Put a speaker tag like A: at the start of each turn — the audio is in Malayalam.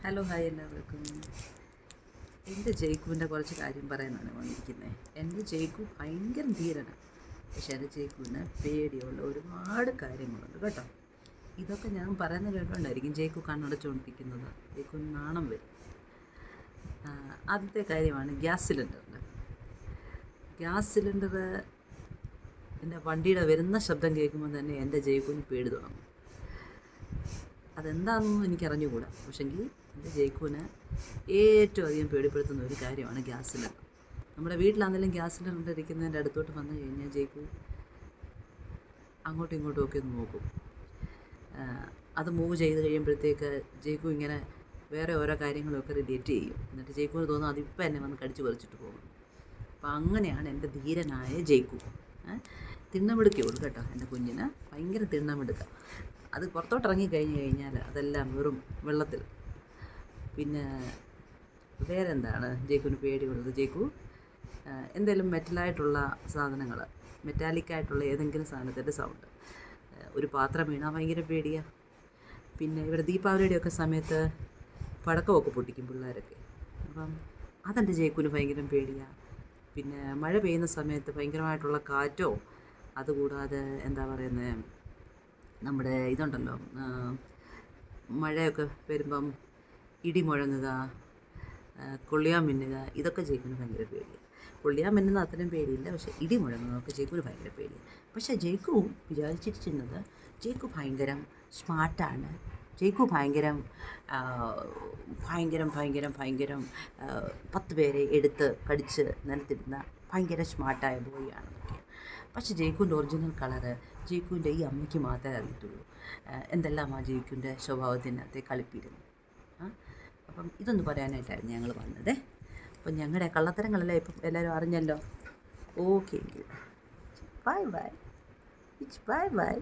A: ഹലോ ഹായ് എല്ലാവർക്കും. എൻ്റെ ജയ്ക്കുവിൻ്റെ കുറച്ച് കാര്യം പറയാനാണ് വന്നിരിക്കുന്നത്. എൻ്റെ ജയ്ക്കു ഭയങ്കര ധീരനാണ്. പക്ഷേ എൻ്റെ ജയ്ക്കുവിന് പേടിയുള്ള ഒരുപാട് കാര്യങ്ങളുണ്ട് കേട്ടോ. ഇതൊക്കെ ഞാൻ പറയുന്ന കേട്ടോണ്ടായിരിക്കും ജയ്ക്കു കണ്ണടച്ചുകൊണ്ടിരിക്കുന്നത്. ജയ്ക്കുവിന് നാണം വരും. ആദ്യത്തെ കാര്യമാണ് ഗ്യാസ് സിലിണ്ടറിൻ്റെ. ഗ്യാസ് സിലിണ്ടർ എൻ്റെ വണ്ടിയുടെ വരുന്ന ശബ്ദം കേൾക്കുമ്പോൾ തന്നെ എൻ്റെ ജയ്ക്കുവിന് പേടി തുടങ്ങും. അതെന്താണെന്നും എനിക്കറിഞ്ഞുകൂടാ. പക്ഷെങ്കിൽ എൻ്റെ ജയ്ക്കുവിനെ ഏറ്റവും അധികം പേടിപ്പെടുത്തുന്ന ഒരു കാര്യമാണ് ഗ്യാസ് സിലിണ്ടർ. നമ്മുടെ വീട്ടിലാണെങ്കിലും ഗ്യാസ് സിലിണ്ടർ ഇരിക്കുന്നതിൻ്റെ അടുത്തോട്ട് വന്നു കഴിഞ്ഞാൽ ജയ്ക്കു അങ്ങോട്ടും ഇങ്ങോട്ടും ഒക്കെ ഒന്ന് നോക്കും. അത് മൂവ് ചെയ്ത് കഴിയുമ്പോഴത്തേക്ക് ജയ്ക്കു ഇങ്ങനെ വേറെ ഓരോ കാര്യങ്ങളൊക്കെ റിലേറ്റ് ചെയ്യും. എന്നിട്ട് ജയ്ക്കുവിന് തോന്നും അതിപ്പോൾ എന്നെ വന്ന് കടിച്ചു പറിച്ചിട്ട് പോകും. അപ്പം അങ്ങനെയാണ് എൻ്റെ ധീരനായ ജയ്ക്കു. തിണ്ണമെടുക്കുകയുള്ളൂ കേട്ടോ. എൻ്റെ കുഞ്ഞിന് ഭയങ്കര തിണ്ണമെടുക്കുക. അത് പുറത്തോട്ട് ഇറങ്ങിക്കഴിഞ്ഞ് കഴിഞ്ഞാൽ അതെല്ലാം വെറും വെള്ളത്തിൽ. പിന്നെ വേറെ എന്താണ് ജയ്ക്കുവിന് പേടിയുള്ളത്? ജയ്ക്കു എന്തെങ്കിലും മെറ്റലായിട്ടുള്ള സാധനങ്ങൾ, മെറ്റാലിക്കായിട്ടുള്ള ഏതെങ്കിലും സാധനത്തിൻ്റെ സൗണ്ട്, ഒരു പാത്രം വീണാൽ ഭയങ്കര പേടിയാണ്. പിന്നെ ഇവിടെ ദീപാവലിയുടെയൊക്കെ സമയത്ത് പടക്കമൊക്കെ പൊട്ടിക്കും പിള്ളേരൊക്കെ. അപ്പം അതെൻ്റെ ജയ്ക്കുവിന് ഭയങ്കര പേടിയാണ്. പിന്നെ മഴ പെയ്യുന്ന സമയത്ത് ഭയങ്കരമായിട്ടുള്ള കാറ്റോ, അതുകൂടാതെ എന്താ പറയുന്നത്, നമ്മുടെ ഇതുണ്ടല്ലോ, മഴയൊക്കെ വരുമ്പം ഇടി മുഴങ്ങുക, കൊള്ളിയാൻ മിന്നുക, ഇതൊക്കെ ജയ്ക്കുവിന് ഭയങ്കര പേടിയാണ്. കൊള്ളിയാൻ മിന്നുന്ന അത്രയും പേടിയില്ല, പക്ഷേ ഇടി മുഴങ്ങുന്നതൊക്കെ ജയ്ക്കുവിന് ഭയങ്കര പേടിയാണ്. പക്ഷേ ജയ്ക്കു വിചാരിച്ചിരിക്കുന്നത് ജയ്ക്കു ഭയങ്കരം സ്മാർട്ടാണ്. ജയ്ക്കു ഭയങ്കരം 10 പേരെ എടുത്ത് കടിച്ച് നിലത്തിടുന്ന ഭയങ്കര സ്മാർട്ടായ ബോയിയാണെന്നൊക്കെ. പക്ഷേ ജയ്ക്കുവിൻ്റെ ഒറിജിനൽ കളറ് ജയ്ക്കുവിൻ്റെ ഈ അമ്മയ്ക്ക് മാത്രമേ അറിയത്തുള്ളൂ. എന്തെല്ലാമാണ് ജയ്ക്കുവിൻ്റെ സ്വഭാവത്തിനകത്തെ കളിപ്പിരുന്നു. അപ്പം ഇതൊന്ന് പറയാനായിട്ടായിരുന്നു ഞങ്ങൾ വന്നത്. അപ്പം ഞങ്ങളുടെ കള്ളത്തരങ്ങളെല്ലാം ഇപ്പം എല്ലാവരും അറിഞ്ഞല്ലോ. Okay, bye bye. Bye by.